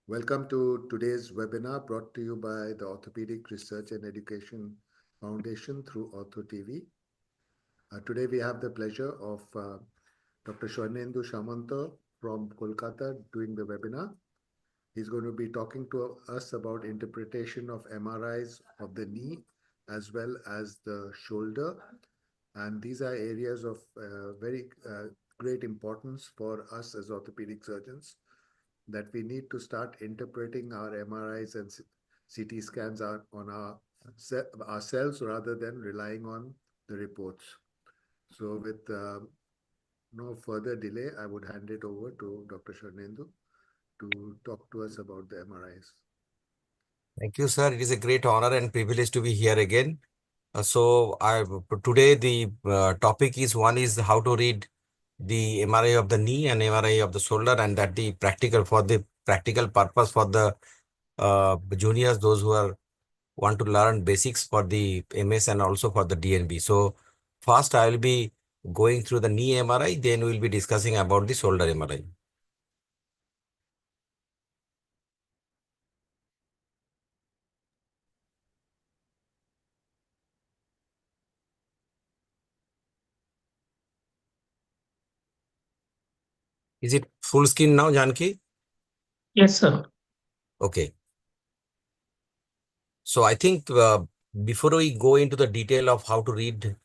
Welcome to today's webinar brought to you by the Orthopaedic Research and Education Foundation through OrthoTV. Today we have the pleasure of Dr. Swarnendu Samanta from Kolkata doing the webinar. He's going to be talking to us about interpretation of MRIs of the knee as well as the shoulder. And these are areas of very great importance for us as orthopedic surgeons, that we need to start interpreting our MRIs and CT scans on ourselves rather than relying on the reports. So with no further delay, I would hand it over to Dr. Swarnendu to talk to us about the MRIs. Thank you, sir. It is a great honor and privilege to be here again. Today the topic is one is how to read the MRI of the knee and MRI of the shoulder, and that the practical purpose for the juniors, those who want to learn basics for the MS and also for the DNB. So first I will be going through the knee MRI, then we will be discussing about the shoulder MRI. Is it full screen now, Janki? Yes, sir. Okay. So I think before we go into the detail of how to read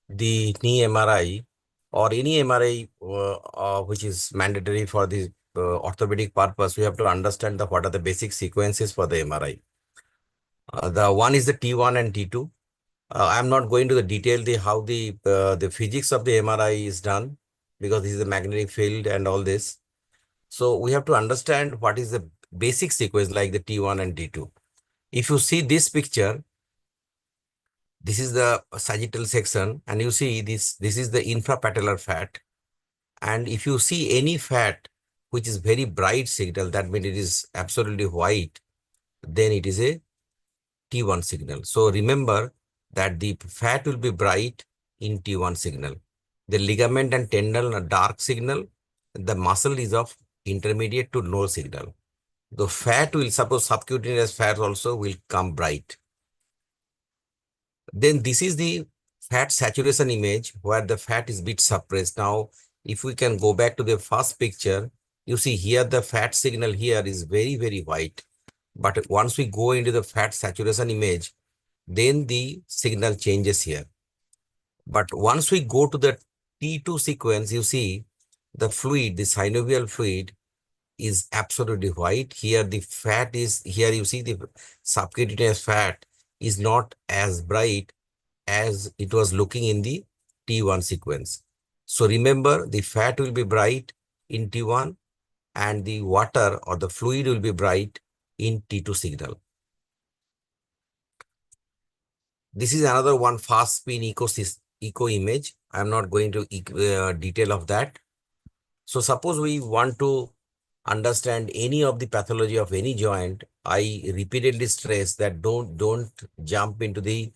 the knee MRI or any MRI which is mandatory for the orthopedic purpose, we have to understand what are the basic sequences for the MRI. The one is the T1 and T2. I am not going to the detail how the physics of the MRI is done, because this is a magnetic field and all this. So we have to understand what is the basic sequence like the T1 and T2. If you see this picture, this is the sagittal section, and you see this is the infrapatellar fat. And if you see any fat which is very bright signal, that means it is absolutely white, then it is a T1 signal. So remember that the fat will be bright in T1 signal. The ligament and tendon are dark signal. The muscle is of intermediate to low signal. The fat will, suppose subcutaneous fat also will come bright. Then this is the fat saturation image where the fat is bit suppressed. Now, if we can go back to the first picture, you see here the fat signal here is very, very white. But once we go into the fat saturation image, then the signal changes here. But once we go to the T2 sequence, you see the fluid, the synovial fluid is absolutely white. Here the fat is, here you see the subcutaneous fat is not as bright as it was looking in the T1 sequence. So remember, the fat will be bright in T1 and the water or the fluid will be bright in T2 signal. This is another one fast spin echo image. I'm not going to detail of that. So suppose we want to understand any of the pathology of any joint, I repeatedly stress that don't jump into the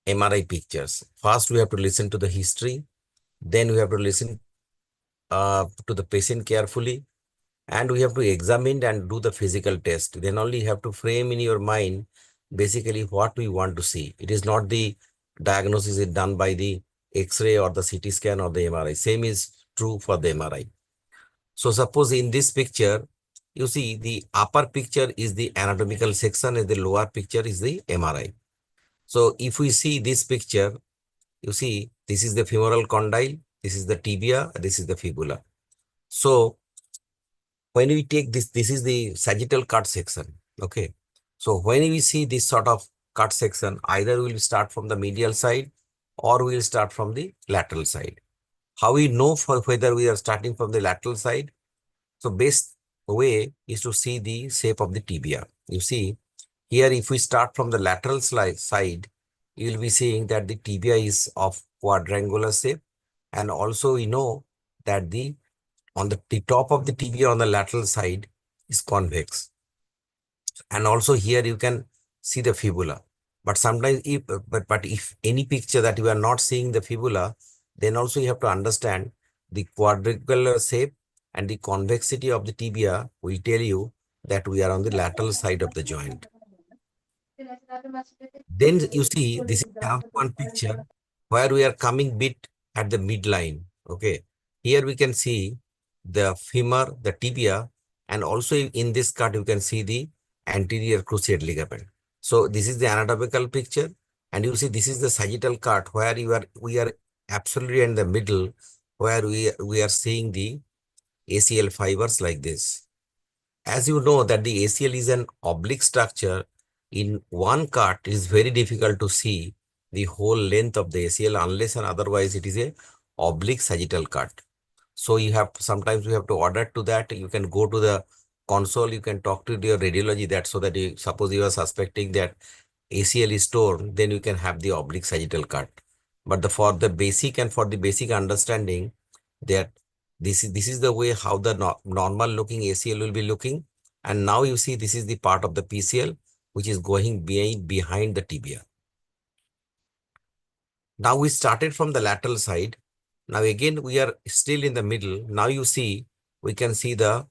MRI pictures. First, we have to listen to the history. Then we have to listen to the patient carefully. And we have to examine and do the physical test. Then only you have to frame in your mind basically what we want to see. It is not the diagnosis is done by the X-ray or the CT scan or the MRI. Same is true for the MRI. So suppose in this picture, you see the upper picture is the anatomical section and the lower picture is the MRI. So if we see this picture, you see this is the femoral condyle, this is the tibia, this is the fibula. So when we take this is the sagittal cut section. Okay. So when we see this sort of cut section, either we'll start from the medial side or we'll start from the lateral side. How we know whether we are starting from the lateral side? So best way is to see the shape of the tibia. You see here, if we start from the lateral side, you will be seeing that the tibia is of quadrangular shape. And also we know that the top of the tibia on the lateral side is convex. And also here you can see the fibula. But sometimes if any picture that you are not seeing the fibula, then also you have to understand the quadrangular shape and the convexity of the tibia will tell you that we are on the lateral side of the joint. Then you see, this is another one picture where we are coming bit at the midline. Okay. Here we can see the femur, the tibia, and also in this cut, you can see the anterior cruciate ligament. So this is the anatomical picture. And you see, this is the sagittal cut where we are absolutely in the middle, where we are seeing the ACL fibers like this. As you know that the ACL is an oblique structure, in one cut it is very difficult to see the whole length of the ACL unless and otherwise it is a oblique sagittal cut. So you have sometimes we have to order to that. You can go to the console, you can talk to your radiology that so that you suppose you are suspecting that ACL is torn, then you can have the oblique sagittal cut. But for the basic and for the basic understanding that this is the way how the normal looking ACL will be looking. And now you see this is the part of the PCL which is going behind the tibia. Now we started from the lateral side. Now again we are still in the middle. Now you see we can see the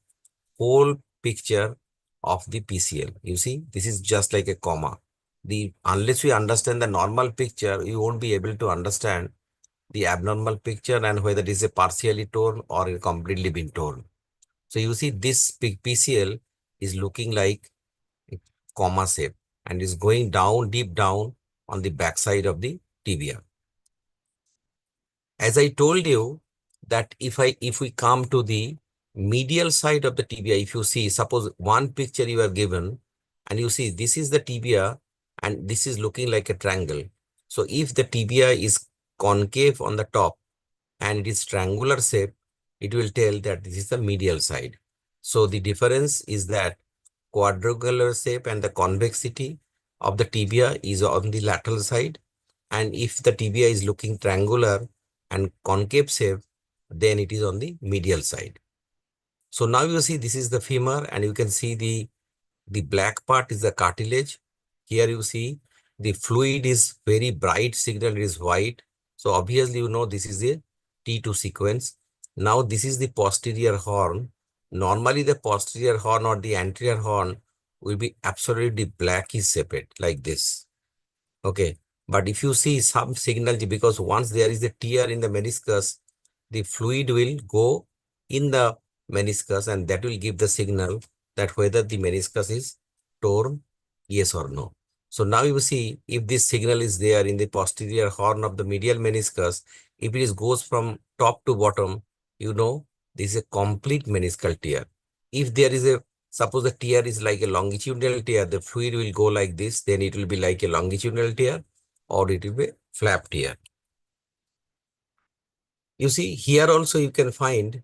whole picture of the PCL. You see this is just like a comma. Unless we understand the normal picture, you won't be able to understand the abnormal picture and whether it is a partially torn or completely been torn. So you see this PCL is looking like a comma shape and is going down, deep down on the backside of the tibia. As I told you that if we come to the medial side of the tibia, if you see, suppose one picture you are given and you see this is the tibia and this is looking like a triangle. So if the tibia is concave on the top and it is triangular shape, it will tell that this is the medial side. So the difference is that quadrangular shape and the convexity of the tibia is on the lateral side. And if the tibia is looking triangular and concave shape, then it is on the medial side. So now you see this is the femur and you can see the black part is the cartilage. Here you see the fluid is very bright signal, it is white. So obviously you know this is a T2 sequence. Now this is the posterior horn. Normally the posterior horn or the anterior horn will be absolutely blackish shaped like this. Okay. But if you see some signal, because once there is a tear in the meniscus, the fluid will go in the meniscus and that will give the signal that whether the meniscus is torn, yes or no. So now you see if this signal is there in the posterior horn of the medial meniscus, if it goes from top to bottom, you know this is a complete meniscal tear. If there is suppose the tear is like a longitudinal tear, the fluid will go like this, then it will be like a longitudinal tear or it will be flap tear. You see here also you can find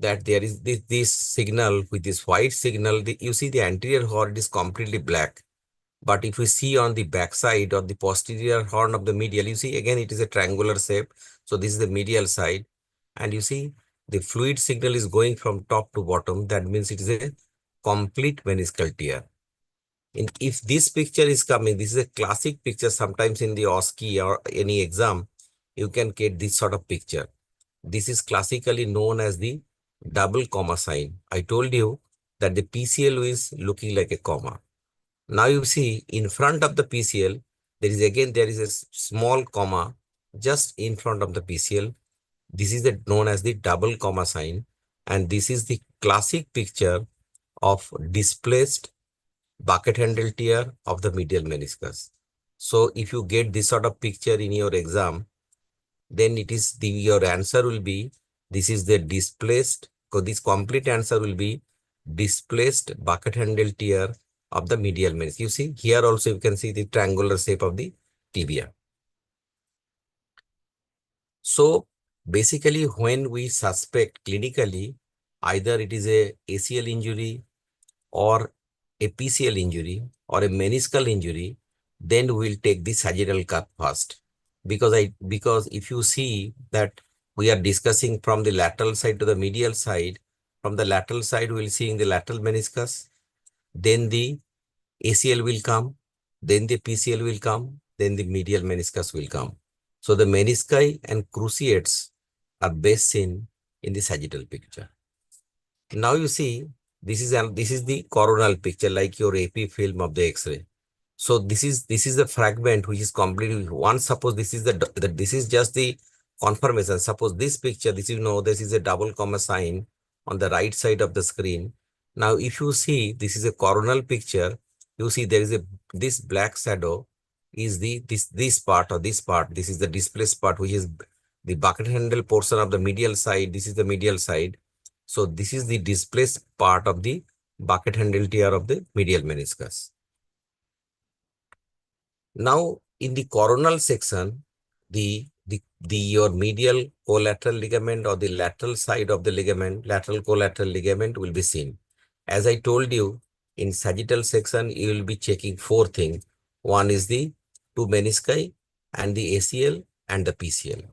that there is this signal with this white signal. You see the anterior horn is completely black. But if we see on the back side or the posterior horn of the medial, you see again it is a triangular shape. So this is the medial side. And you see the fluid signal is going from top to bottom. That means it is a complete meniscal tear. If this picture is coming, this is a classic picture. Sometimes in the OSCE or any exam, you can get this sort of picture. This is classically known as the double comma sign. I told you that the PCL is looking like a comma. Now you see in front of the PCL, there is a small comma just in front of the PCL. This is known as the double comma sign. And this is the classic picture of displaced bucket handle tear of the medial meniscus. So if you get this sort of picture in your exam, then it is your answer will be, this is the displaced, so this complete answer will be displaced bucket handle tear of the medial meniscus. You see here also you can see the triangular shape of the tibia. So basically when we suspect clinically, either it is a ACL injury or a PCL injury or a meniscal injury, then we'll take the sagittal cut first. Because if you see that we are discussing from the lateral side to the medial side, from the lateral side we'll see in the lateral meniscus, then the ACL will come, then the PCL will come, then the medial meniscus will come. So the menisci and cruciates are best seen in the sagittal picture. Now you see this is the coronal picture, like your AP film of the X-ray. So this is the fragment which is completely once. Suppose this is this is just the confirmation. Suppose this picture, this is a double comma sign on the right side of the screen. Now, if you see this is a coronal picture, you see there is this black shadow is this part or this part. This is the displaced part, which is the bucket handle portion of the medial side. This is the medial side. So this is the displaced part of the bucket handle tear of the medial meniscus. Now, in the coronal section, your medial collateral ligament or the lateral side of the ligament, lateral collateral ligament will be seen. As I told you, in sagittal section, you will be checking 4 things. One is the 2 menisci and the ACL and the PCL.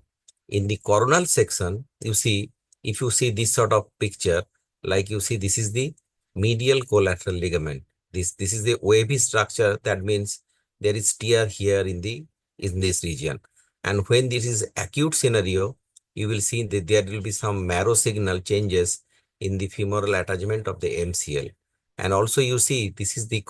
In the coronal section, you see, if you see this sort of picture, like you see, this is the medial collateral ligament. This is the wavy structure. That means there is tear here in this region. And when this is acute scenario, you will see that there will be some marrow signal changes in the femoral attachment of the MCL. And also you see this is the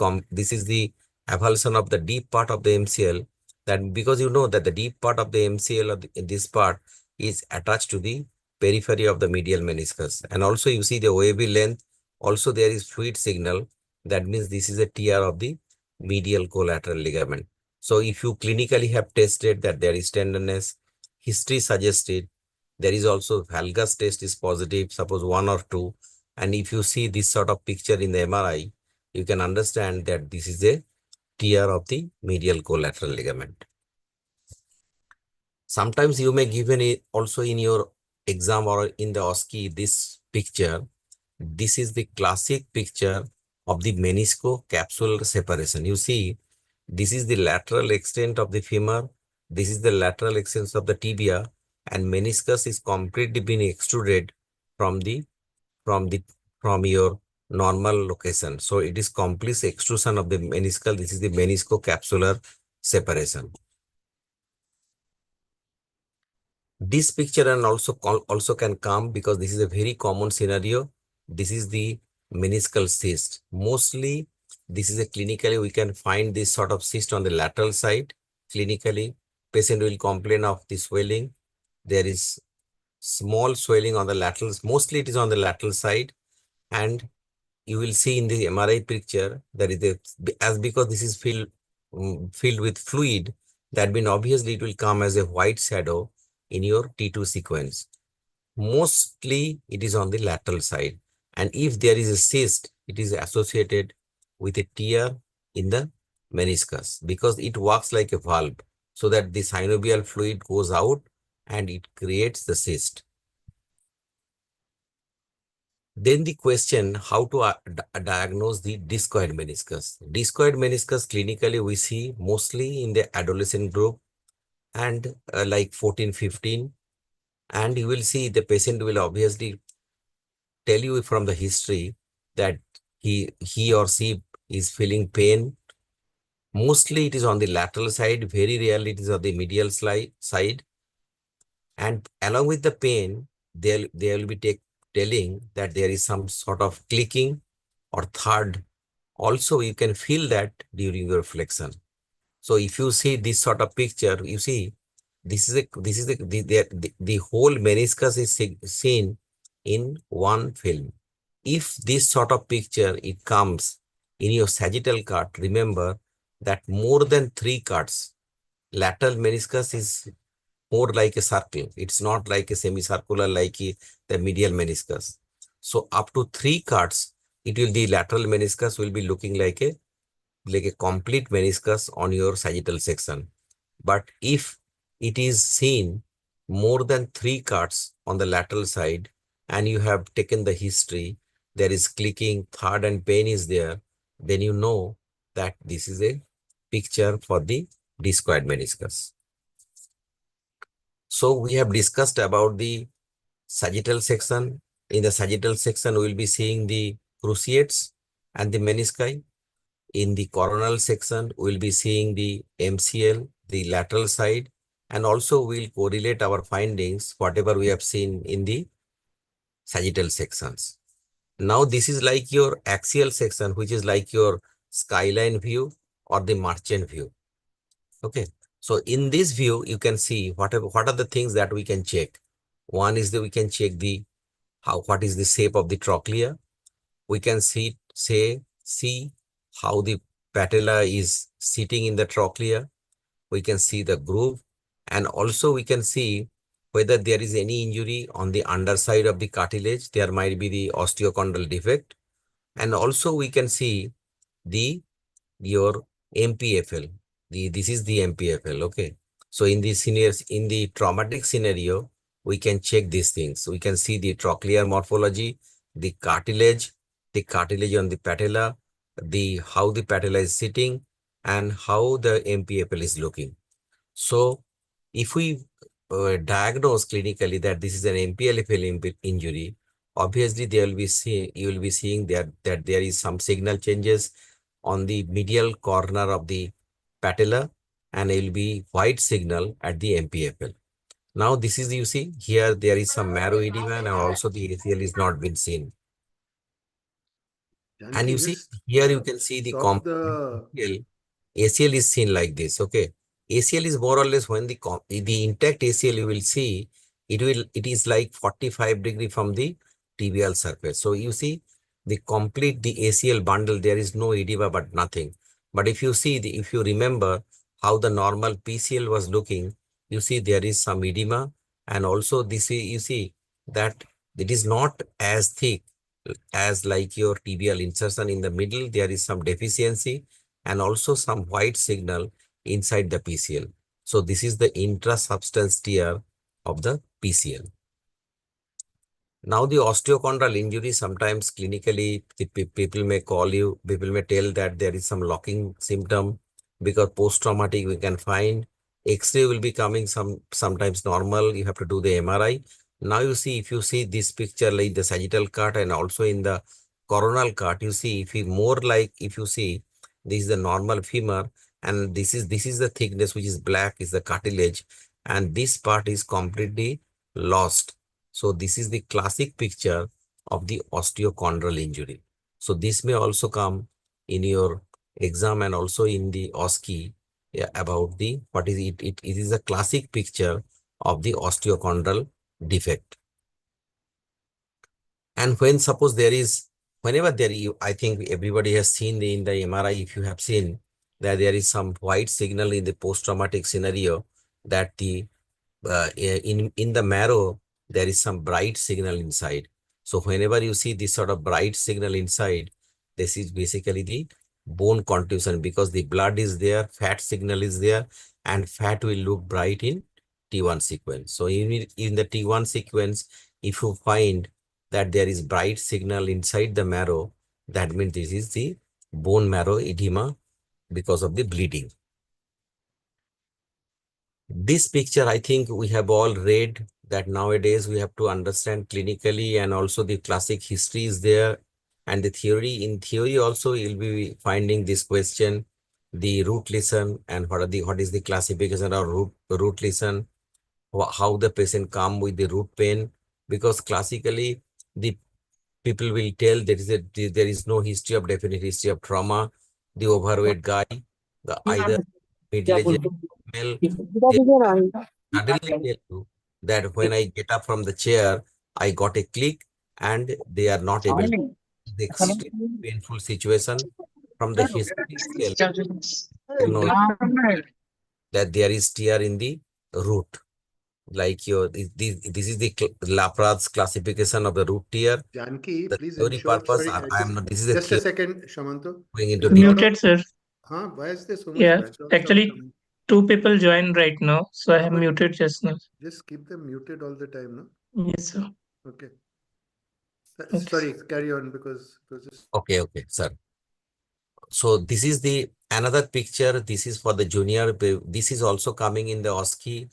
avulsion of the deep part of the MCL, that because you know that the deep part of the MCL or this part is attached to the periphery of the medial meniscus. And also you see the wavy length, also there is fluid signal. That means this is a tear of the medial collateral ligament. So if you clinically have tested that there is tenderness, history suggested, there is also valgus test is positive, suppose 1 or 2. And if you see this sort of picture in the MRI, you can understand that this is a tear of the medial collateral ligament. Sometimes you may given it also in your exam or in the OSCE this picture. This is the classic picture of the menisco-capsular separation. You see, this is the lateral extent of the femur. This is the lateral extent of the tibia, and meniscus is completely being extruded from your normal location. So it is complete extrusion of the meniscal. This is the menisco-capsular separation. This picture and also can come because this is a very common scenario. This is the meniscal cyst. Mostly, this is a clinically we can find this sort of cyst on the lateral side. Clinically, patient will complain of the swelling. There is small swelling on the laterals. Mostly, it is on the lateral side, and you will see in the MRI picture that is because this is filled with fluid. That means obviously it will come as a white shadow in your T2 sequence. Mostly it is on the lateral side. And if there is a cyst, it is associated with a tear in the meniscus because it works like a valve so that the synovial fluid goes out and it creates the cyst. Then the question, how to diagnose the discoid meniscus. Discoid meniscus clinically we see mostly in the adolescent group and like 14, 15. And you will see the patient will obviously tell you from the history that he or she is feeling pain. Mostly it is on the lateral side, very rarely it is on the medial side. And along with the pain, they will be telling that there is some sort of clicking or thud. Also, you can feel that during your flexion. So if you see this sort of picture, you see the whole meniscus is seen in one film. If this sort of picture it comes in your sagittal cut, remember that more than 3 cuts, lateral meniscus is more like a circle. It's not like a semicircular like the medial meniscus. So up to 3 cuts, the lateral meniscus will be looking like a complete meniscus on your sagittal section. But if it is seen more than 3 cuts on the lateral side and you have taken the history, there is clicking, thud and pain is there, then you know that this is a picture for the discoid meniscus. So we have discussed about the sagittal section. In the sagittal section, we will be seeing the cruciates and the menisci. In the coronal section, we will be seeing the MCL, the lateral side, and also we'll correlate our findings, whatever we have seen in the sagittal sections. Now this is like your axial section, which is like your skyline view or the merchant view. Okay. So in this view, you can see what are the things that we can check. One is that we can check the what is the shape of the trochlea. We can see how the patella is sitting in the trochlea. We can see the groove, and also we can see whether there is any injury on the underside of the cartilage. There might be the osteochondral defect, and also we can see the your MPFL. This is the MPFL. Okay. So in the scenarios, in the traumatic scenario, we can check these things. We can see the trochlear morphology, the cartilage on the patella, the how the patella is sitting, and how the MPFL is looking. So if we diagnose clinically that this is an MPLFL injury, obviously you will be seeing that there is some signal changes on the medial corner of the patella, and it will be white signal at the MPFL. Now this is, you see here there is some marrow edema, and also the ACL is not been seen. And Janki, you see just here you can see the stop the ACL is seen like this. Okay. ACL is more or less when the intact ACL you will see, it is like 45 degree from the tibial surface. So you see the ACL bundle, there is no edema but nothing. But if you see if you remember how the normal PCL was looking, you see there is some edema, and also this you see that it is not as thick as like your tibial insertion. In the middle there is some deficiency, and also some white signal inside the PCL. So this is the intra-substance tear of the PCL. Now the osteochondral injury, sometimes clinically people may tell that there is some locking symptom, because post-traumatic we can find X-ray will be coming sometimes normal. You have to do the MRI. Now you see, if you see this picture like the sagittal cut and also in the coronal cut, you see if you see this is the normal femur, and this is the thickness which is black is the cartilage, and this part is completely lost. So this is the classic picture of the osteochondral injury. So this may also come in your exam and also in the OSCE, about the what is it. It is a classic picture of the osteochondral defect. And when suppose there is, whenever there you, I think everybody has seen in the MRI, if you have seen that there is some white signal in the post-traumatic scenario, that the in the marrow there is some bright signal inside. So whenever you see this sort of bright signal inside, this is basically the bone contusion, because the blood is there, fat signal is there, and fat will look bright in T1 sequence. So in the T1 sequence, if you find that there is bright signal inside the marrow, that means this is the bone marrow edema because of the bleeding. This picture, I think we have all read that nowadays we have to understand clinically, and also the classic history is there, and the theory. In theory also you'll be finding this question, the root lesion, and what is the classification of root lesion, how the patient come with the root pain, because classically the people will tell there is no definite history of trauma. The overweight guy, the either middle-aged male, they suddenly tell you that when I get up from the chair, I got a click, and they are not able to. The extreme painful situation from the history itself, you know that there is tear in the root. Like this is the Laprad's classification of the root tear. Janki, The please theory ensure. purpose, Sorry, I am not. This is a just a theory second, Shamanto. going into There's a lot detail. of. Muted, sir. Why is there so much Yeah, background sound actually, coming? two people joined right now, so I No, have but muted just now. just keep them muted all the time, no? Yes, sir. Okay. Okay, Sorry, sir. carry on, because it was just. Okay, sir. So this is the another picture. This is for the junior. This is also coming in the OSCE.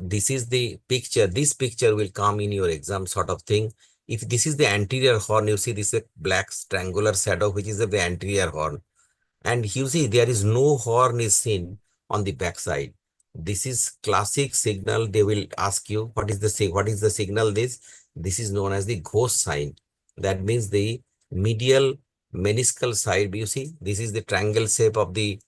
This is the picture. This picture will come in your exam, sort of thing. If this is the anterior horn, you see this is a black triangular shadow, which is the anterior horn. And you see there is no horn is seen on the backside. This is classic signal. They will ask you what is the signal. This is known as the ghost sign. That means the medial meniscal side. You see, this is the triangle shape of the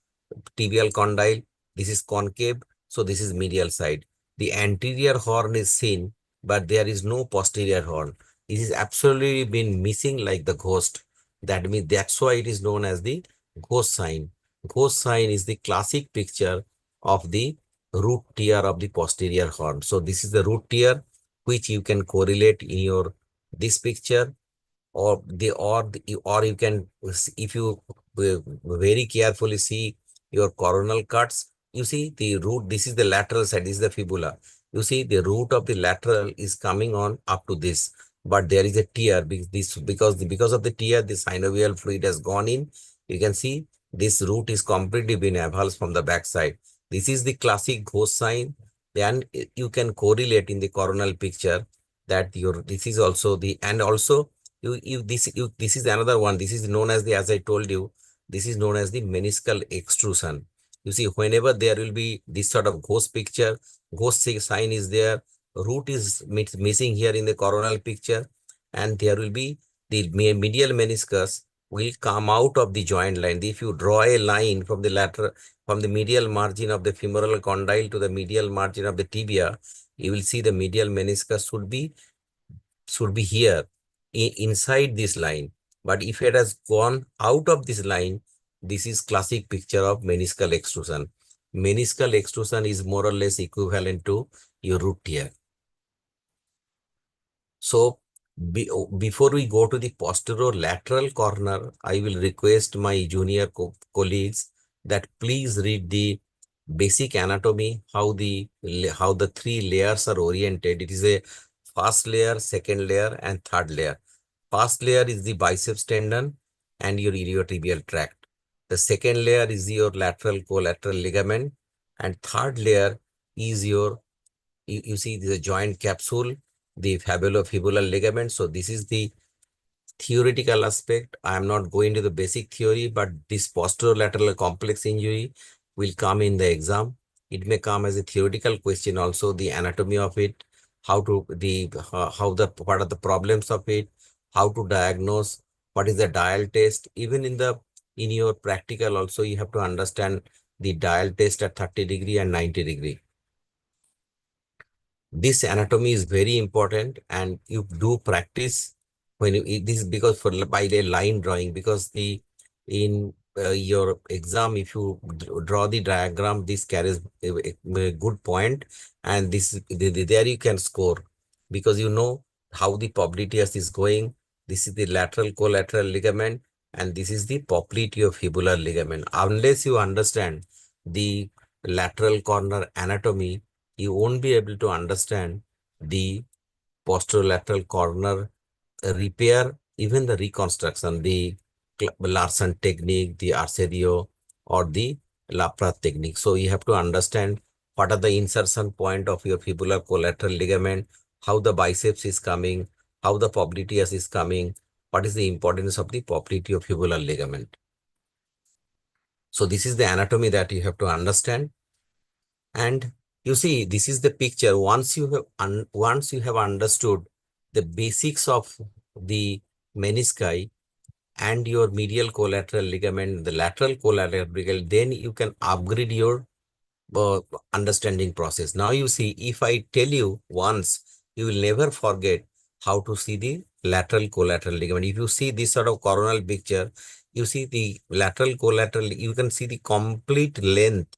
tibial condyle. This is concave. So this is medial side. The anterior horn is seen, but there is no posterior horn. This is absolutely been missing like the ghost. That means that's why it is known as the ghost sign. Ghost sign is the classic picture of the root tear of the posterior horn. So this is the root tear, which you can correlate in your this picture, or you can, if you very carefully see your coronal cuts, you see the root. This is the lateral side. This is the fibula. You see the root of the lateral is coming on up to this, but there is a tear because of the tear, the synovial fluid has gone in. You can see this root is completely been avulsed from the back side. This is the classic ghost sign. Then you can correlate in the coronal picture that your this is also the, and also this is another one. This is known as the, as I told you, this is known as the meniscal extrusion. You see, whenever there will be this sort of ghost picture, ghost sign is there, root is missing here in the coronal picture, and there will be the medial meniscus will come out of the joint line. If you draw a line from the lateral, from the medial margin of the femoral condyle to the medial margin of the tibia, you will see the medial meniscus should be here inside this line. But if it has gone out of this line, this is classic picture of meniscal extrusion. Meniscal extrusion is more or less equivalent to your root tear. So before we go to the posterolateral corner, I will request my junior colleagues that please read the basic anatomy, how the three layers are oriented. It is a first layer, second layer, and third layer. First layer is the biceps tendon and your iliotibial tract. The second layer is your lateral collateral ligament, and third layer is your, you see the joint capsule, the fibular ligament. So this is the theoretical aspect. I am not going to the basic theory, but this posterolateral complex injury will come in the exam. It may come as a theoretical question also, the anatomy of it, how to what are the problems of it, how to diagnose, what is the dial test. Even in your practical also, you have to understand the dial test at 30° and 90°. This anatomy is very important, and you do practice when you, this is because for by the line drawing, because in your exam, if you draw the diagram, this carries a good point, and there you can score, because you know how the popliteus is going. This is the lateral collateral ligament, and this is the popliteofibular ligament. Unless you understand the lateral corner anatomy, you won't be able to understand the posterolateral corner repair, even the reconstruction, the Larson technique, the Arcedio, or the Laprat technique. So you have to understand what are the insertion point of your fibular collateral ligament, how the biceps is coming, how the popliteus is coming, what is the importance of the popliteofibular ligament. So this is the anatomy that you have to understand. And you see, this is the picture. Once you have understood the basics of the menisci and your medial collateral ligament, the lateral collateral ligament, then you can upgrade your understanding process. Now you see, if I tell you once, you will never forget how to see the lateral collateral ligament. If you see this sort of coronal picture, you see the lateral collateral, you can see the complete length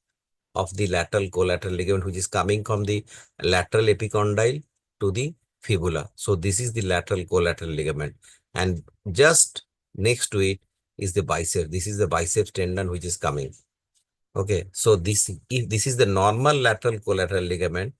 of the lateral collateral ligament, which is coming from the lateral epicondyle to the fibula. So this is the lateral collateral ligament, and just next to it is the bicep. This is the biceps tendon which is coming. Okay, so if this is the normal lateral collateral ligament,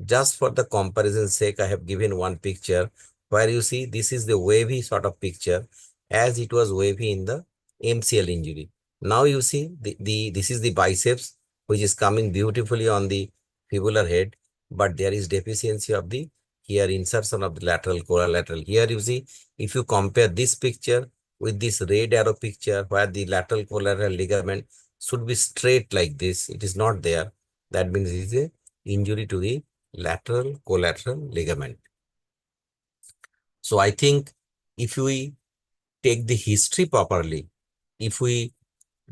just for the comparison sake, I have given one picture where you see this is the wavy sort of picture, as it was wavy in the MCL injury. Now you see this is the biceps which is coming beautifully on the fibular head, but there is deficiency of the here insertion of the lateral collateral. Here you see, if you compare this picture with this red arrow picture where the lateral collateral ligament should be straight like this, it is not there. That means it is a injury to the lateral collateral ligament. So I think if we take the history properly, if we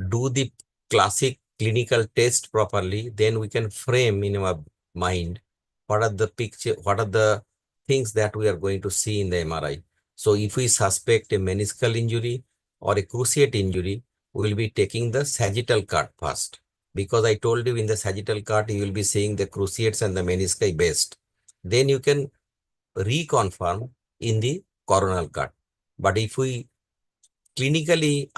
do the classic clinical test properly, then we can frame in our mind what are the picture, what are the things that we are going to see in the MRI. So if we suspect a meniscal injury or a cruciate injury, we will be taking the sagittal cut first. Because I told you in the sagittal cut, you will be seeing the cruciates and the menisci best. Then you can reconfirm in the coronal cut. But if we clinically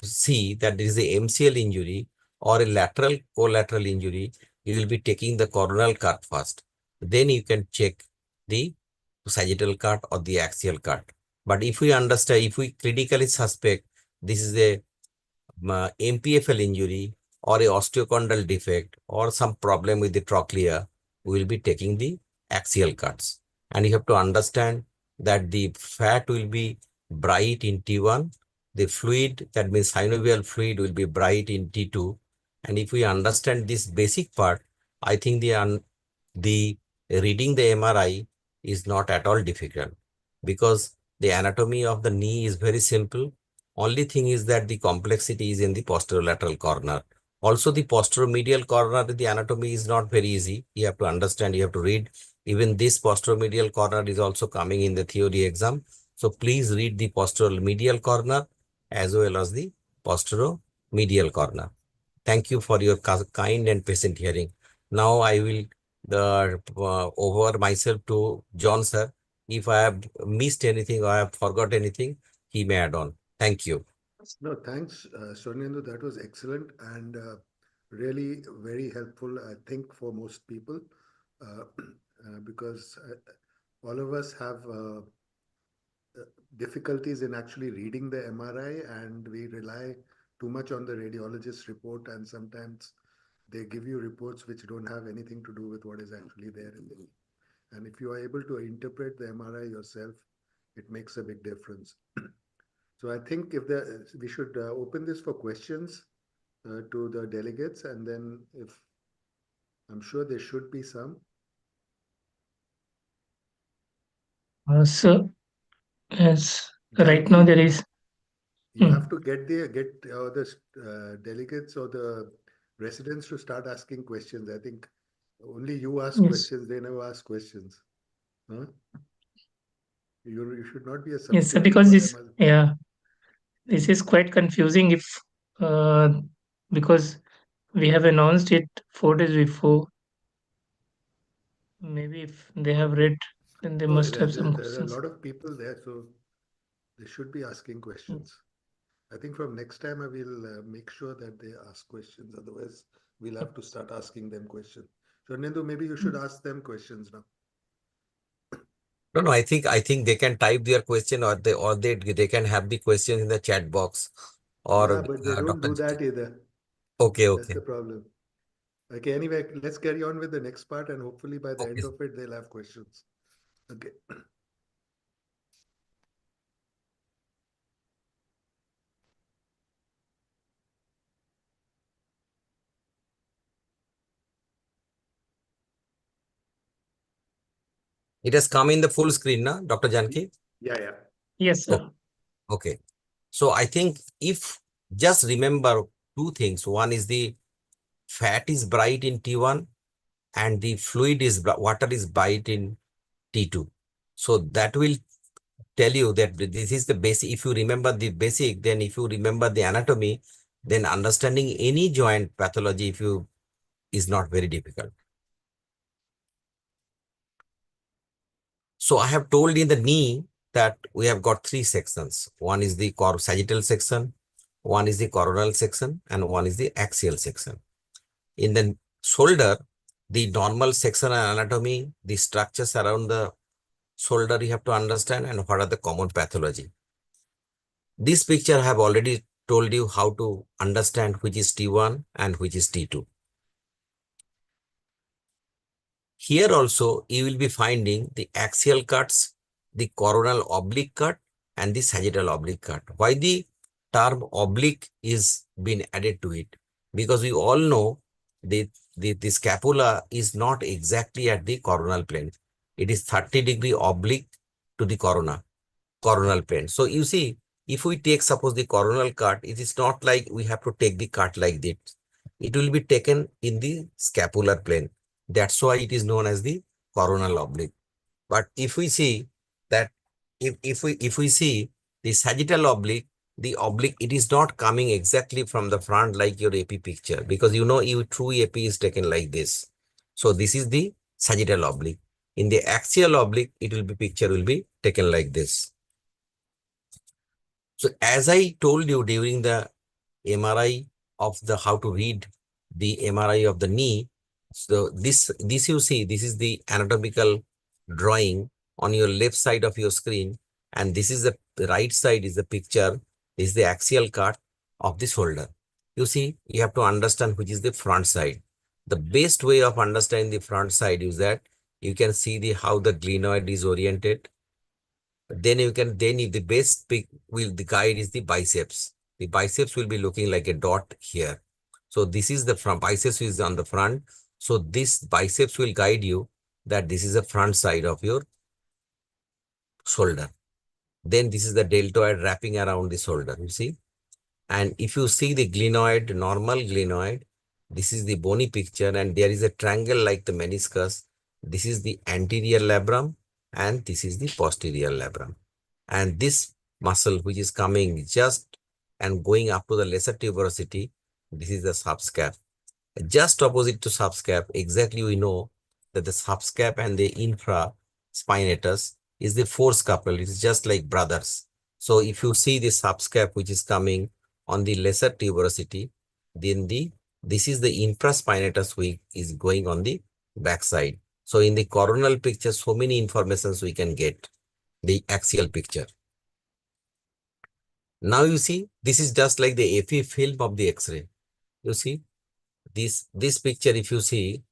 see that there is a MCL injury or a lateral collateral injury, you will be taking the coronal cut first. Then you can check the sagittal cut or the axial cut. But if we understand, if we clinically suspect this is a MPFL injury or a osteochondral defect or some problem with the trochlea, we will be taking the axial cuts. And you have to understand that the fat will be bright in T1, the fluid, that means synovial fluid, will be bright in T2. And if we understand this basic part, I think the reading the MRI is not at all difficult, because the anatomy of the knee is very simple. Only thing is that the complexity is in the posterolateral corner. Also, the posteromedial corner, the anatomy is not very easy. You have to understand, you have to read. Even this posteromedial corner is also coming in the theory exam. So please read the posteromedial corner as well as the posteromedial corner. Thank you for your kind and patient hearing. Now I will over myself to John sir. If I have missed anything or I have forgot anything, he may add on. Thank you. No, thanks, Swarnendu. That was excellent and really very helpful, I think, for most people, because all of us have difficulties in actually reading the MRI, and we rely too much on the radiologist's report, and sometimes they give you reports which don't have anything to do with what is actually there in the knee. And if you are able to interpret the MRI yourself, it makes a big difference. So I think we should open this for questions to the delegates, and then if I'm sure there should be some. So, yes, right now Janki, there is. you have to get the delegates or the residents to start asking questions. I think only you ask Yes, questions; they never ask questions. Huh? You should not be a yes, sir, substitute because for this, them. yeah, this is quite confusing if, uh, because we have announced it 4 days before. Maybe if they have read, then they No, must have some there are a questions. lot of people there, so they should be asking Mm. questions. I think from next time I will make sure that they ask questions. Otherwise, we'll have to start asking them questions. So, Nendu, maybe you should ask them questions now. No, I think they can type their question, or they can have the question in the chat box, or Yeah, but they don't Dr. do that either. Okay, That's okay, the problem. Okay, anyway, let's carry on with the next part, and hopefully by the okay. end of it, they'll have questions. Okay. It has come in the full screen, na, Dr. Janki? Yeah, yeah. Yes, Oh, sir. okay. So I think if just remember two things. One is the fat is bright in T1 and the fluid is water is bright in T2. So that will tell you that this is the basic. If you remember the basic, then if you remember the anatomy, then understanding any joint pathology is not very difficult. So I have told in the knee that we have got three sections. One is the sagittal section, one is the coronal section, and one is the axial section. In the shoulder, the normal section and anatomy, the structures around the shoulder you have to understand, and what are the common pathology. This picture I have already told you how to understand which is T1 and which is T2. Here also you will be finding the axial cuts, the coronal oblique cut, and the sagittal oblique cut. Why the term oblique is been added to it? Because we all know the scapula is not exactly at the coronal plane. It is 30 degree oblique to the corona. coronal plane. So you see, if we take suppose the coronal cut, it is not like we have to take the cut like this. It will be taken in the scapular plane. That's why it is known as the coronal oblique. But if we see that, if we see the sagittal oblique, the oblique, it is not coming exactly from the front like your AP picture, because you know your true AP is taken like this. So this is the sagittal oblique. In the axial oblique, it will be picture will be taken like this. So as I told you during the MRI of the how to read the MRI of the knee, so this you see, this is the anatomical drawing on your left side of your screen, and this is the right side is the picture, is the axial cut of the shoulder. You see, you have to understand which is the front side. The best way of understanding the front side is that you can see the how the glenoid is oriented. Then you can, then if the best pick will, the guide is the biceps. The biceps will be looking like a dot here. So this is the front, biceps is on the front. So this biceps will guide you that this is the front side of your shoulder. Then this is the deltoid wrapping around the shoulder, you see. And if you see the glenoid, normal glenoid, this is the bony picture, and there is a triangle like the meniscus. This is the anterior labrum, and this is the posterior labrum. And this muscle which is coming just and going up to the lesser tuberosity, this is the subscap. Just opposite to subscap, exactly we know that the subscap and the infraspinatus is the forescapula. It is just like brothers. So if you see the subscap which is coming on the lesser tuberosity, then this is the infraspinatus which is going on the backside. So in the coronal picture, so many informations we can get, the axial picture. Now you see, this is just like the AP film of the X-ray. You see, this picture, if you see,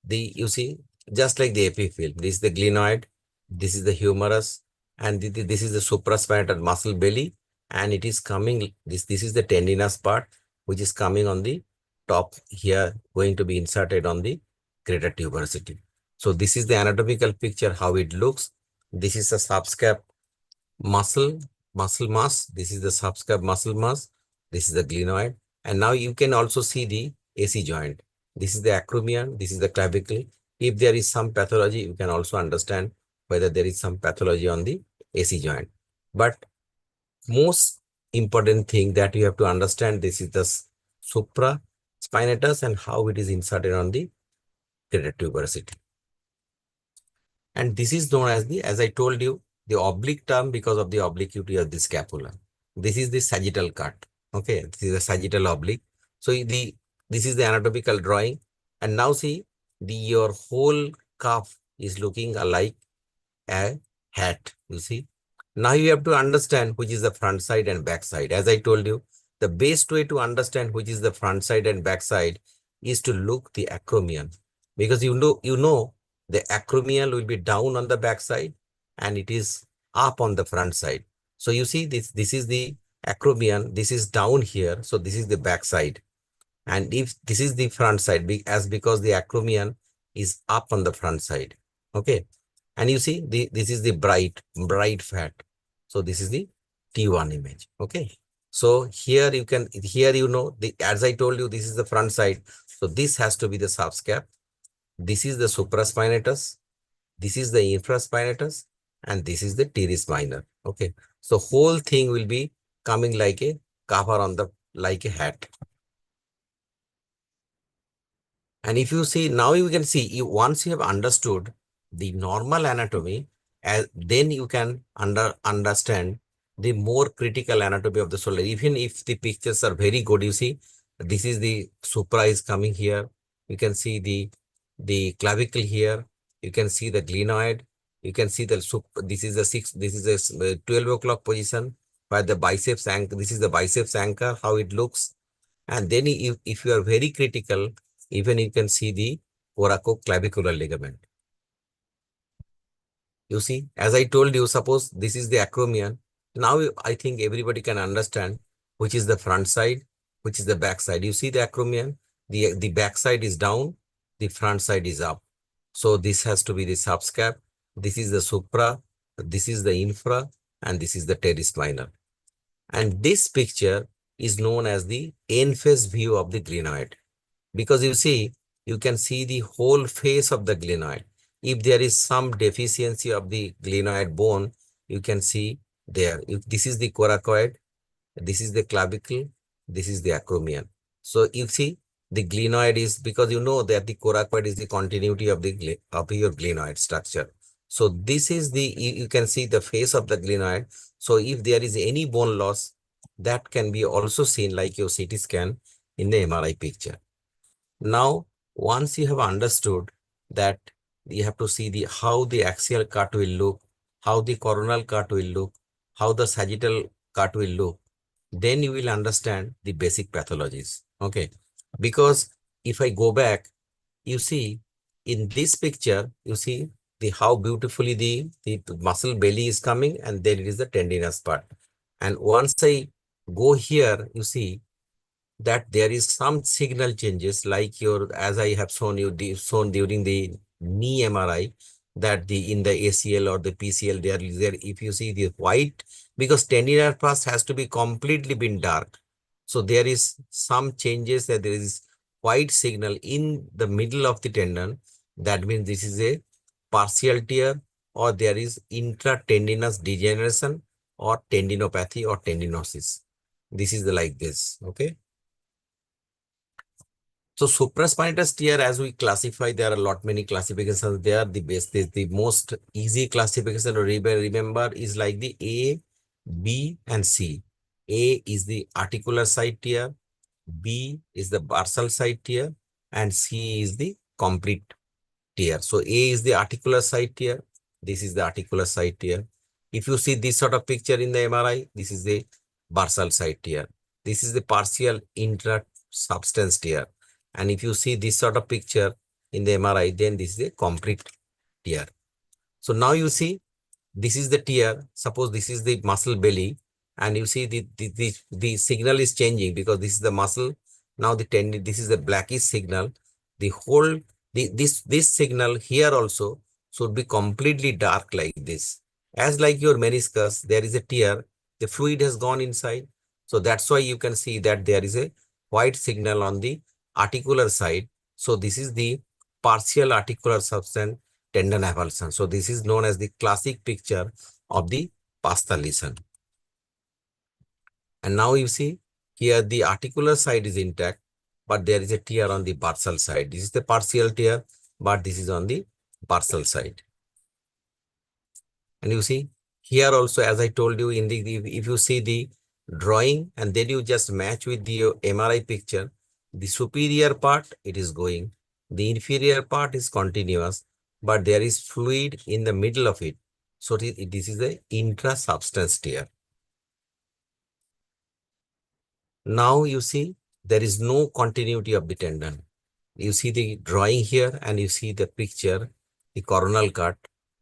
you see, just like the AP film, this is the glenoid, this is the humerus, and this is the supraspinatal muscle belly, and it is coming, this is the tendinous part, which is coming on the top here, going to be inserted on the greater tuberosity. So this is the anatomical picture, how it looks. This is the subscap muscle mass. This is the subscap muscle mass. This is the glenoid. And now you can also see the AC joint. This is the acromion. This is the clavicle. If there is some pathology, you can also understand whether there is some pathology on the AC joint. But most important thing that you have to understand, this is the supraspinatus and how it is inserted on the greater tuberosity. And this is known as the, as I told you, the oblique term because of the obliquity of the scapula. This is the sagittal cut. Okay, this is the sagittal oblique. So this is the anatomical drawing. And now see, your whole cuff is looking alike a hat, you see. Now you have to understand which is the front side and back side. As I told you, the best way to understand which is the front side and back side is to look the acromion, because you know the acromion will be down on the back side and it is up on the front side. So you see this is the acromion, this is down here, so this is the back side. And if this is the front side, because the acromion is up on the front side. Okay. And you see this is the bright fat. So this is the T1 image. Okay. So here you can, as I told you, this is the front side. So this has to be the subscap. This is the supraspinatus. This is the infraspinatus. And this is the teres minor. Okay. So whole thing will be coming like a cover on the, like a hat. And if you see, now you can see, once you have understood the normal anatomy, then you can understand the more critical anatomy of the shoulder. Even if the pictures are very good, you see, this is the supra is coming here. You can see the clavicle here. You can see the glenoid. You can see this is the 12 o'clock position where the biceps anchor. This is the biceps anchor, how it looks. And then if you are very critical, even you can see the coracoclavicular ligament. You see, as I told you, suppose this is the acromion. Now I think everybody can understand which is the front side, which is the back side. You see the acromion, the back side is down, the front side is up. So this has to be the subscap. This is the supra, This is the infra and this is the teres minor. And this picture is known as the end-face view of the glenoid. Because you see, you can see the whole face of the glenoid. If there is some deficiency of the glenoid bone, you can see there. If this is the coracoid, this is the clavicle, this is the acromion. So you see, the glenoid is, because you know that the coracoid is the continuity of the of your glenoid structure. So this is the, you can see the face of the glenoid. So if there is any bone loss, that can be also seen like your CT scan in the MRI picture. Now, once you have understood that, you have to see the how the axial cut will look, how the coronal cut will look, how the sagittal cut will look, then you will understand the basic pathologies. Okay. Because if I go back, you see in this picture, you see the how beautifully the muscle belly is coming, and then it is the tendinous part. And once I go here, you see that there is some signal changes, like your, as I have shown you, shown during the knee MRI, that the in the ACL or the PCL, there is there, if you see the white, because tendinous pus has to be completely been dark. So there is some changes, that there is white signal in the middle of the tendon. That means this is a partial tear, or there is intratendinous degeneration, or tendinopathy, or tendinosis. This is the like this. Okay. So supraspinatus tear, as we classify, there are a lot many classifications there. The best is the most easy classification to remember is like the A, B, and C. A is the articular side tear, B is the dorsal side tear, and C is the complete tear. So A is the articular side tear. This is the articular side tear. If you see this sort of picture in the MRI, this is the dorsal side tear. This is the partial intra-substance tear. And if you see this sort of picture in the MRI, then this is a complete tear. So now you see, this is the tear. Suppose this is the muscle belly, and you see the signal is changing, because this is the muscle. Now the tendon, this is the blackish signal. The whole, this signal here also should be completely dark like this. As like your meniscus, there is a tear, the fluid has gone inside. So that's why you can see that there is a white signal on the articular side. So this is the partial articular substance tendon avulsion. So this is known as the classic picture of the pasta lesion. And now you see here the articular side is intact, but there is a tear on the dorsal side. This is the partial tear, but this is on the dorsal side. And you see here also, as I told you, in the if you see the drawing and then you just match with the MRI picture, the superior part, it is going, the inferior part is continuous, but there is fluid in the middle of it. So this is the intra-substance tear. Now you see there is no continuity of the tendon. You see the drawing here and you see the picture, the coronal cut.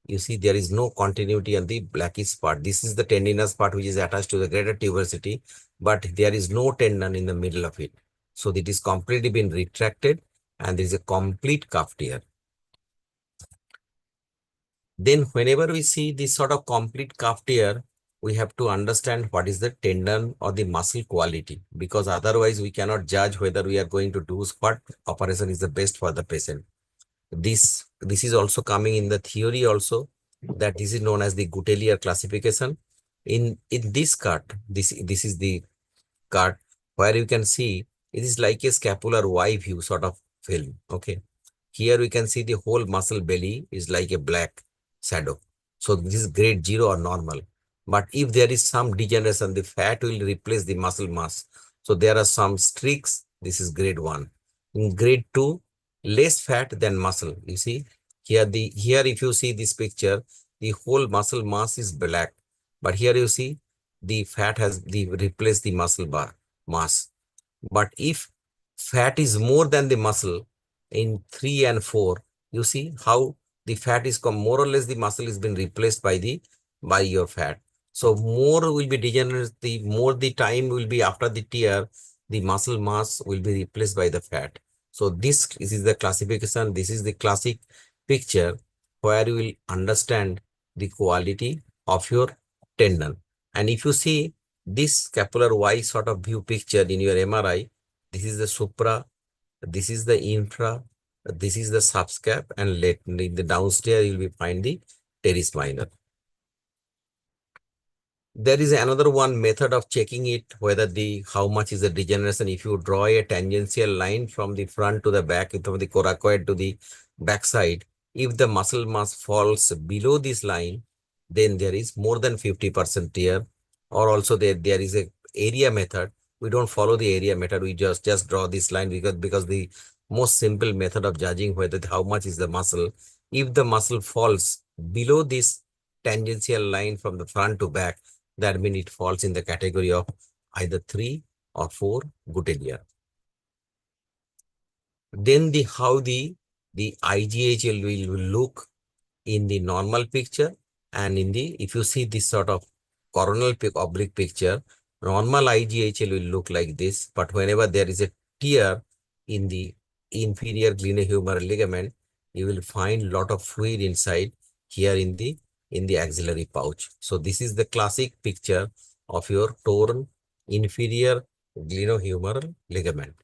You see there is no continuity on the blackish part. This is the tendinous part which is attached to the greater tuberosity, but there is no tendon in the middle of it. So it is completely been retracted and there is a complete cuff tear. Then whenever we see this sort of complete cuff tear, we have to understand what is the tendon or the muscle quality, because otherwise we cannot judge whether we are going to do what operation is the best for the patient. This is also coming in the theory also, that this is known as the Gutelier classification. In this cut, this is the cut where you can see it is like a scapular Y view sort of film. Okay. Here we can see the whole muscle belly is like a black shadow. So this is grade 0 or normal. But if there is some degeneration, the fat will replace the muscle mass. So there are some streaks. This is grade 1. In grade 2, less fat than muscle. You see here, if you see this picture, the whole muscle mass is black. But here you see the fat has replaced the muscle mass. But if fat is more than the muscle in 3 and 4, you see how the fat is more or less the muscle has been replaced by your fat. So more will be degenerate, the more the time will be after the tear, the muscle mass will be replaced by the fat. So this is the classification. This is the classic picture where you will understand the quality of your tendon. And if you see this scapular Y sort of view picture in your MRI, this is the supra, this is the infra, this is the subscap, and in the downstairs you will find the teres minor. There is another one method of checking it, whether how much is the degeneration. If you draw a tangential line from the front to the back, from the coracoid to the backside, if the muscle mass falls below this line, then there is more than 50% tear. Or also there is a area method. We don't follow the area method. We just draw this line because the most simple method of judging whether how much is the muscle. If the muscle falls below this tangential line from the front to back, that means it falls in the category of either 3 or 4 Guttenia. Then how the IGHL will look in the normal picture, and in the, if you see this sort of coronal oblique picture, normal IGHL will look like this. But whenever there is a tear in the inferior glenohumeral ligament, you will find lot of fluid inside here in the axillary pouch. So this is the classic picture of your torn inferior glenohumeral ligament.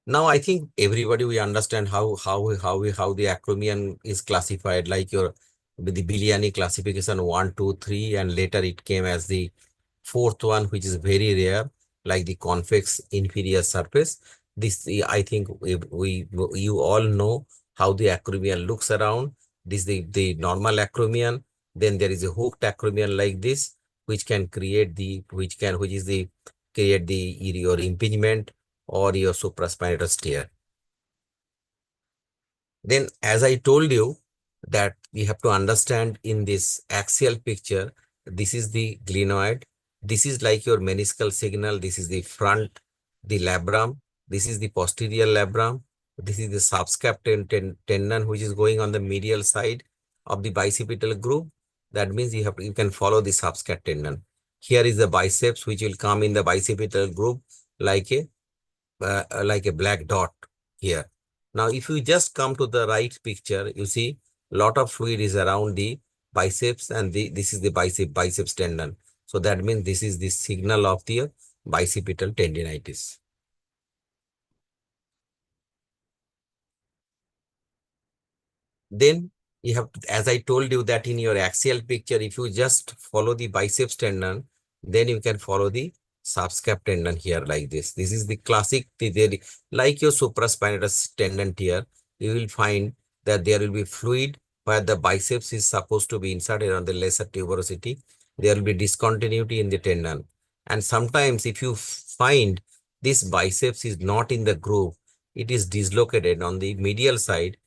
Now I think everybody we understand how the acromion is classified, like the Bijlani classification 1, 2, 3, and later it came as the fourth one, which is very rare, like the convex inferior surface. This I think you all know how the acromion looks around. This is the normal acromion. Then there is a hooked acromion like this, which can create your impingement or your supraspinatus tear. Then, as I told you, that we have to understand in this axial picture, this is the glenoid. This is like your meniscal signal. This is the front, the labrum. This is the posterior labrum. This is the subscap tendon, which is going on the medial side of the bicipital groove. That means you can follow the subscap tendon. Here is the biceps, which will come in the bicipital groove like a black dot here. Now, if you just come to the right picture, you see a lot of fluid is around the biceps, and this is the biceps tendon. So that means this is the signal of the bicipital tendinitis. Then you have, as I told you, that in your axial picture, if you just follow the biceps tendon, then you can follow the subscap tendon here like this. This is the classic, like your supraspinatus tendon here. You will find that there will be fluid where the biceps is supposed to be inserted on the lesser tuberosity. There will be discontinuity in the tendon. And sometimes if you find this biceps is not in the groove, it is dislocated on the medial side,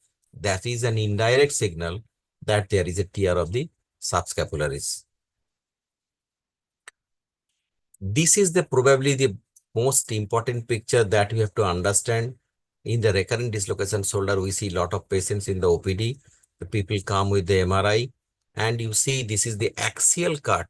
that is an indirect signal that there is a tear of the subscapularis. This is probably the most important picture that we have to understand. In the recurrent dislocation shoulder, we see a lot of patients in the OPD. The people come with the MRI, and you see this is the axial cut,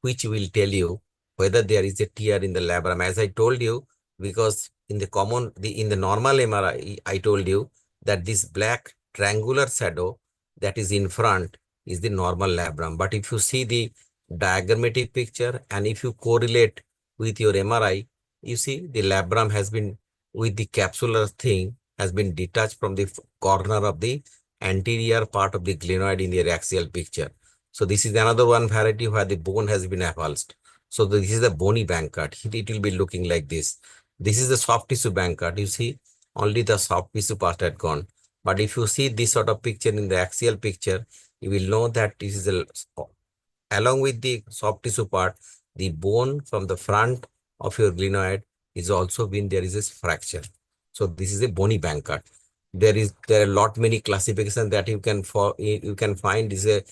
which will tell you whether there is a tear in the labrum. As I told you, because in the normal MRI, I told you that this black triangular shadow that is in front is the normal labrum. But if you see the diagrammatic picture, and if you correlate with your MRI, you see the labrum has been, with the capsular thing, has been detached from the corner of the anterior part of the glenoid in the axial picture. So this is another one variety where the bone has been avulsed. So this is the bony Bankart. It will be looking like this. This is the soft tissue Bankart. You see only the soft tissue part had gone. But if you see this sort of picture in the axial picture, you will know that this is along with the soft tissue part, the bone from the front of your glenoid is also there is a fracture. So this is a bony Bankart. There are a lot many classifications that you can find. Is a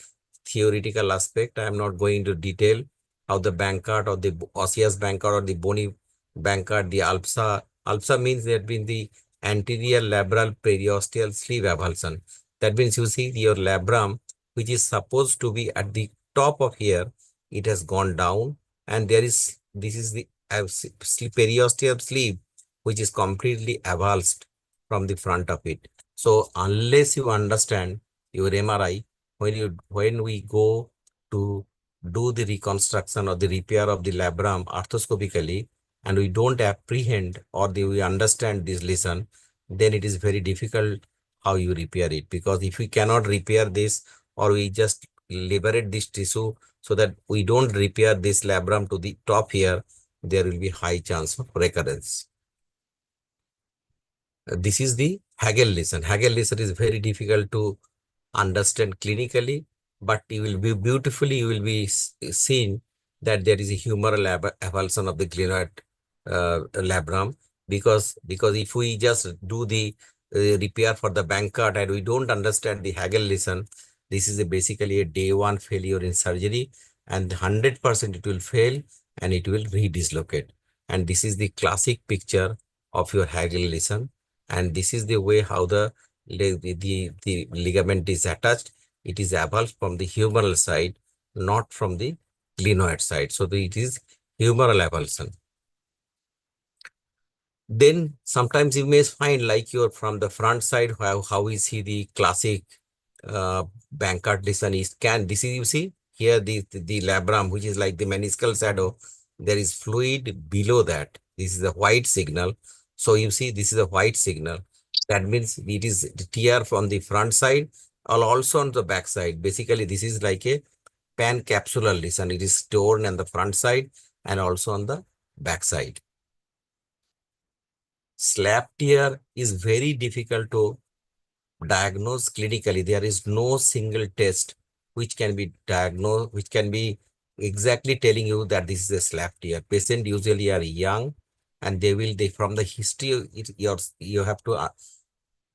theoretical aspect. I am not going into detail how the Bankart or the osseous Bankart or the bony Bankart, the ALPSA means there been the anterior labral periosteal sleeve avulsion. That means you see your labrum, which is supposed to be at the top of here, it has gone down, and this is the periosteal sleeve, which is completely avulsed from the front of it. So unless you understand your MRI, when we go to do the reconstruction or the repair of the labrum arthroscopically, and we don't apprehend or we understand this lesion, then it is very difficult how you repair it. Because if we cannot repair this, or we just liberate this tissue so that we don't repair this labrum to the top here, there will be high chance of recurrence. This is the Hagel lesion. Hagel lesion is very difficult to understand clinically, but you will be beautifully, you will be seeing that there is a humeral avulsion of the glenoid labrum, because if we just do the repair for the Bankart and we don't understand the Hagel lesion, this is basically a day one failure in surgery, and 100% it will fail and it will redislocate. And this is the classic picture of your Hagel lesion, and this is the way how the ligament is attached. It is avulsed from the humeral side, not from the glenoid side. So it is humeral avulsion. Then sometimes you may find like you're from the front side, how we see the classic Bankart lesion is this is, you see here the labrum, which is like the meniscal shadow. There is fluid below that. This is a white signal. So you see this is a white signal. That means it is the tear from the front side or also on the back side. Basically, this is like a pancapsular lesion. It is torn on the front side and also on the back side. Slap tear is very difficult to diagnose clinically. There is no single test which can be diagnosed, which can be exactly telling you that this is a slap tear. Patients usually are young, and they from the history, you have to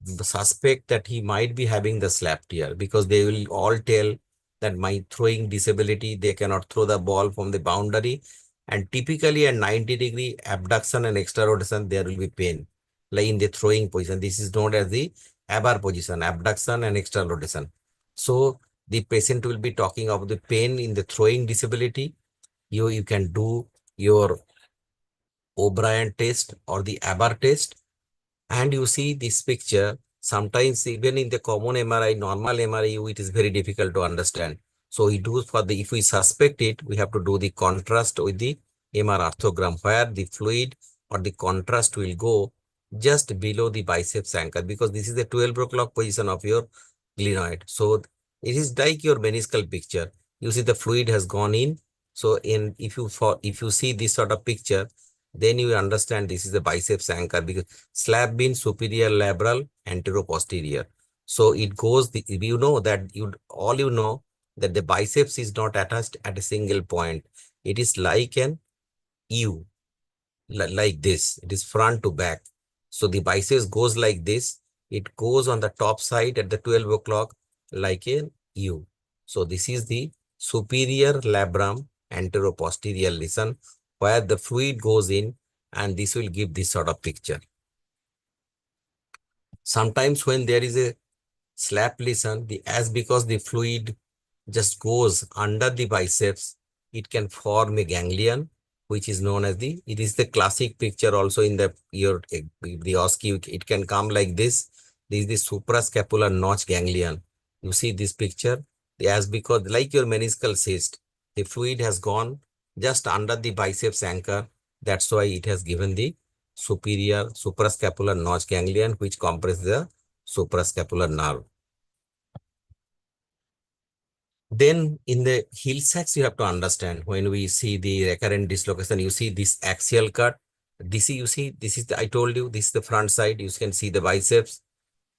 suspect that he might be having the slap tear, because they will all tell that my throwing disability, they cannot throw the ball from the boundary, and typically at 90-degree abduction and extra rotation, there will be pain, like in the throwing position. This is known as the ABAR position, abduction and extra rotation. So the patient will be talking of the pain in the throwing disability. You can do your O'Brien test or the ABAR test, and you see this picture. Sometimes even in the common MRI, normal MRI, it is very difficult to understand. So we do if we suspect it, we have to do the contrast with the MR arthrogram, where the fluid or the contrast will go just below the biceps anchor, because this is the 12 o'clock position of your glenoid. So it is like your meniscal picture. You see the fluid has gone in. So if you see this sort of picture, then you understand this is the biceps anchor, because slab means superior labral anteroposterior. So it goes, you know that you know that the biceps is not attached at a single point. It is like an U, like this. It is front to back. So the biceps goes like this. It goes on the top side at the 12 o'clock like a U. So this is the superior labrum anteroposterior lesion, where the fluid goes in, and this will give this sort of picture. Sometimes when there is a slap lesion, because the fluid just goes under the biceps, it can form a ganglion, which is known as it is the classic picture also in the OSCE. It can come like this. This is the suprascapular notch ganglion. You see this picture, because like your meniscal cyst, the fluid has gone just under the biceps anchor. That's why it has given the superior suprascapular notch ganglion, which compresses the suprascapular nerve. Then in the Hill-Sachs, you have to understand, when we see the recurrent dislocation, you see this axial cut. This is I told you, this is the front side. You can see the biceps,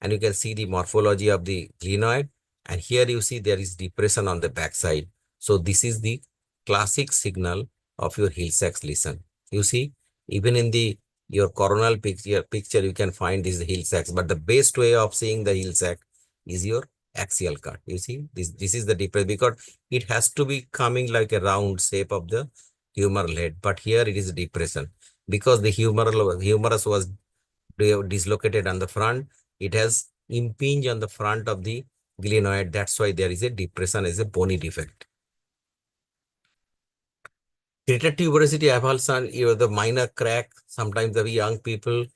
and you can see the morphology of the glenoid. And here you see there is depression on the back side. So this is the classic signal of your Hill-Sachs lesion. You see, even in your coronal picture, you can find this Hill-Sachs. But the best way of seeing the Hill-Sachs is your axial cut. You see, this is the depression, because it has to be coming like a round shape of the humeral head. But here it is depression, because the humerus was dislocated on the front. It has impinged on the front of the glenoid. That's why there is a depression as a bony defect. Greater tuberosity avulsion, the minor crack. Sometimes the young people,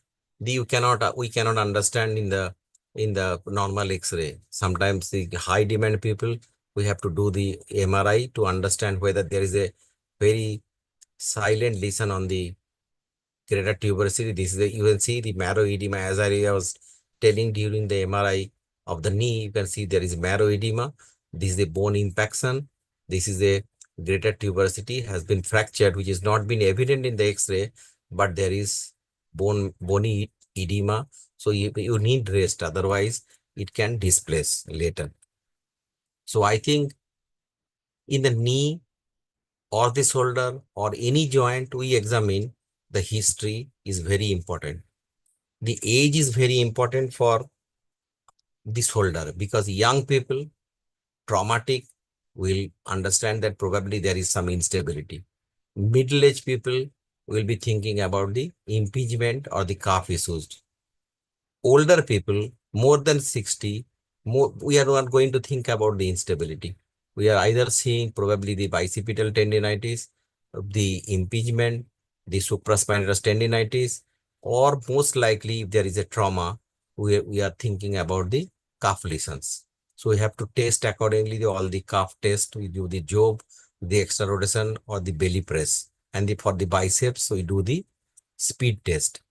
we cannot understand in the in the normal X-ray. Sometimes the high demand people, we have to do the MRI to understand whether there is a very silent lesion on the greater tuberosity. This is you can see the marrow edema as I was telling during the MRI of the knee. You can see there is marrow edema. This is the bone impaction. This is a greater tuberosity has been fractured, which is not been evident in the X-ray, but there is bony edema. So you need rest, otherwise it can displace later. So I think in the knee or the shoulder or any joint we examine, the history is very important. The age is very important for the shoulder because young people, traumatic, will understand that probably there is some instability. Middle-aged people will be thinking about the impingement or the calf issues. Older people, more than 60, we are not going to think about the instability. We are either seeing probably the bicipital tendinitis, the impingement, the supraspinatus tendinitis, or most likely if there is a trauma, we are thinking about the calf lesions. So we have to test accordingly all the calf test. We do the job, the extra rotation or the belly press. And for the biceps, we do the speed test.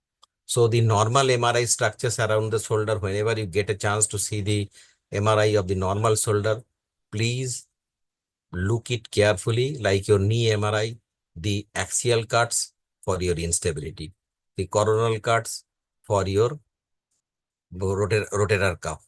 So the normal MRI structures around the shoulder, whenever you get a chance to see the MRI of the normal shoulder, please look it carefully like your knee MRI, the axial cuts for your instability, the coronal cuts for your rotator cuff.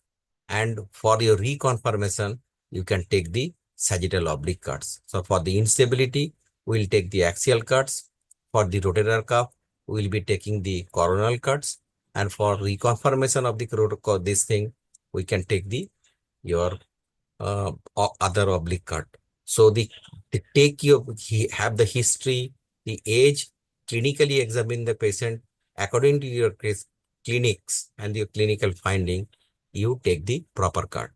And for your reconfirmation, you can take the sagittal oblique cuts. So for the instability, we'll take the axial cuts. For the rotator cuff, we'll be taking the coronal cuts. And for reconfirmation of the this thing, we can take the your other oblique cut. So the have the history, the age, clinically examine the patient according to your case, clinics and your clinical finding, you take the proper cut.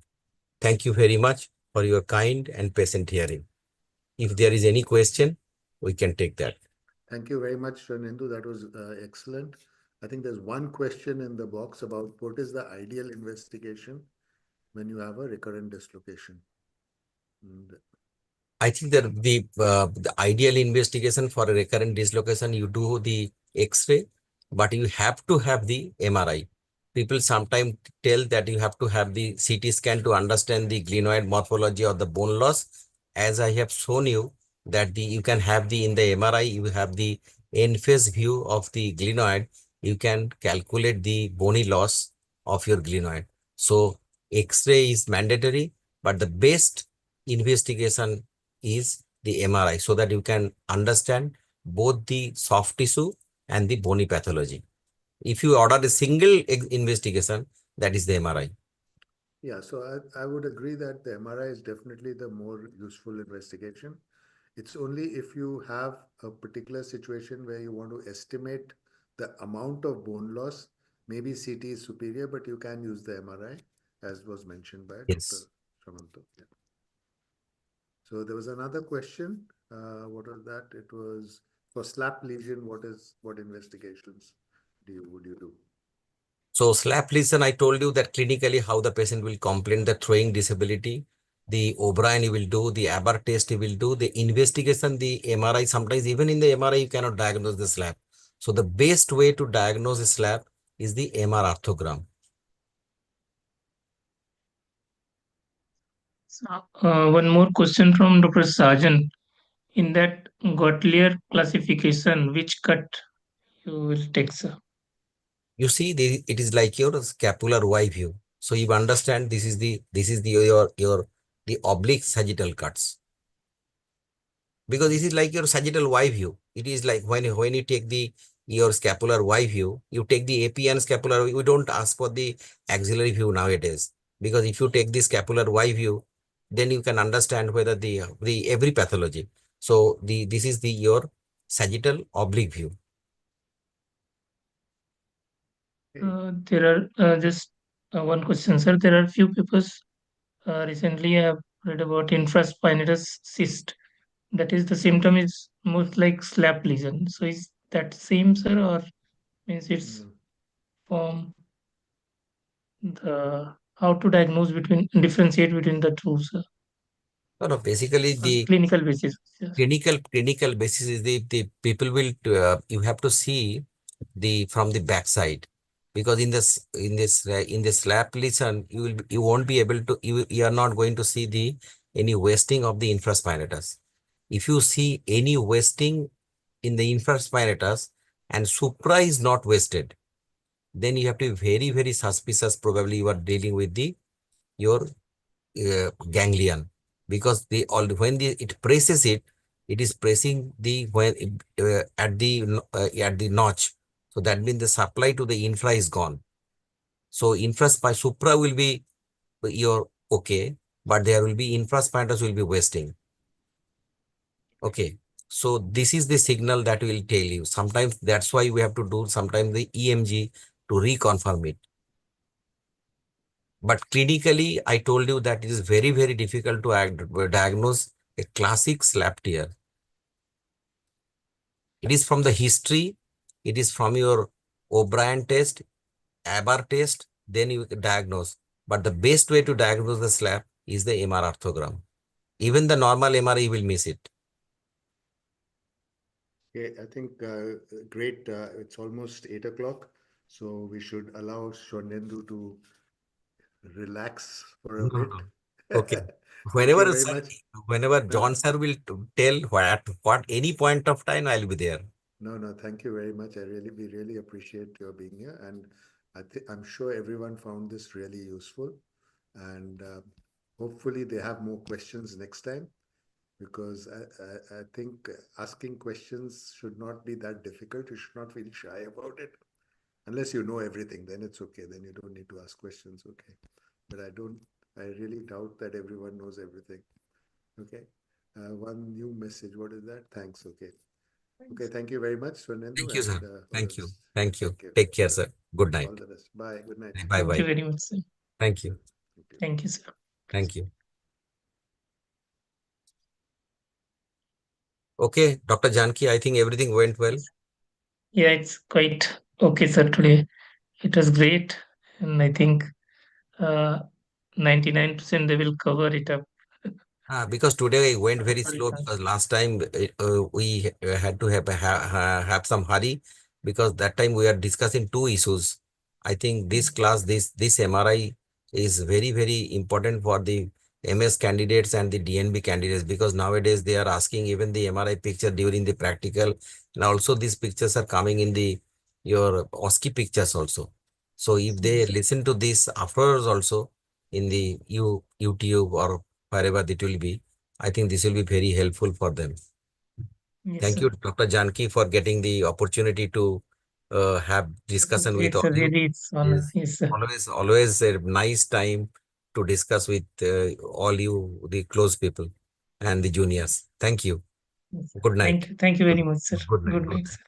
Thank you very much for your kind and patient hearing. If there is any question, we can take that. Thank you very much, Swarnendu. That was excellent. I think there's one question in the box about what is the ideal investigation when you have a recurrent dislocation. And I think that the ideal investigation for a recurrent dislocation, you do the X-ray, but you have to have the MRI. People sometimes tell that you have to have the CT scan to understand the glenoid morphology or the bone loss. As I have shown you that you can have the in the MRI, you have the end-phase view of the glenoid. You can calculate the bony loss of your glenoid. So X-ray is mandatory, but the best investigation is the MRI so that you can understand both the soft tissue and the bony pathology. If you order a single investigation, that is the MRI. yeah, so I would agree that the MRI is definitely the more useful investigation. It's only if you have a particular situation where you want to estimate the amount of bone loss, maybe CT is superior, but you can use the MRI, as was mentioned by Dr. Yes. Samanta. Yeah. So there was another question. What was that? It was for slap lesion. What investigations would you do? So slap lesion, I told you that clinically how the patient will complain the throwing disability. The O'Brien you will do, the Abbott test you will do, the investigation, the MRI. Sometimes even in the MRI you cannot diagnose the slap. So the best way to diagnose a slap is the MR arthrogram. One more question from Dr. Sarjan. In that Gottlieb classification, which cut you will take, sir? You see, it is like your scapular Y view. So you understand this is the your the oblique sagittal cuts. Because this is like your sagittal Y view. It is like when you take your scapular Y view, you take the AP and scapular. We don't ask for the axillary view nowadays. Because if you take the scapular Y view, then you can understand whether the every pathology. So this is your sagittal oblique view. There are just one question, sir. There are few papers recently I have read about infraspinatus cyst. That is the symptom is most like slap lesion. So is that same, sir, or means it's Mm. form how to differentiate between the two, sir, No, basically on the clinical basis. Yes. clinical basis is the people will you have to see the from the backside, because in this slap lesion you won't be able to you are not going to see the any wasting of the infraspinatus. If you see any wasting in the infraspinatus and supra is not wasted, then you have to be very suspicious. Probably you are dealing with the your ganglion, because it presses it is pressing the when at the notch. So that means the supply to the infra is gone. So supra will be your okay, but there will be infraspinatus will be wasting. Okay. So this is the signal that will tell you. Sometimes that's why we have to do sometimes the EMG to reconfirm it. But clinically, I told you that it is very difficult to diagnose a classic slap tear. It is from the history, it is from your O'Brien test, ABAR test, then you diagnose. But the best way to diagnose the slap is the MR orthogram. Even the normal MRI will miss it. Okay, I think great. It's almost 8 o'clock, so we should allow Swarnendu to relax for a bit. Okay. Thank you Whenever very sir, much. whenever John sir will tell what any point of time, I'll be there. No, thank you very much. We really appreciate your being here, and I'm sure everyone found this really useful, and hopefully they have more questions next time, because I think asking questions should not be that difficult. You should not feel shy about it, unless you know everything. Then it's okay. Then you don't need to ask questions. Okay, but I really doubt that everyone knows everything. Okay, one new message. What is that? Thanks. Okay. Okay, thank you very much, Swarnendu, Thank you, sir. and all the Thank you. best. Thank you. Take care. Take care, sir. Good All night. the best. Bye. Good night. Bye Thank you bye. very much, sir. Thank you. Thank you. Thank you, sir. Thank you. Okay, Dr. Janki, I think everything went well. Yeah, it's quite okay, sir. Today it was great, and I think 99% they will cover it up. Because today I went very Sorry, slow, because last time we had to have some hurry, because that time we are discussing two issues. I think this class, this MRI is very important for the MS candidates and the DNB candidates, because nowadays they are asking even the MRI picture during the practical, and also these pictures are coming in the your OSCE pictures also. So if they Yes. listen to this afterwards also in the YouTube or wherever it will be, I think this will be very helpful for them. Yes, Thank sir. you, Dr. Janki, for getting the opportunity to have discussion with Great, all sir. you. Really, it's honor. It's Yes, sir. always a nice time to discuss with all you, the close people and the juniors. Thank you. Yes, sir. Good night. Thank you. Thank you very much, sir. Good night. Good Good night, night. sir.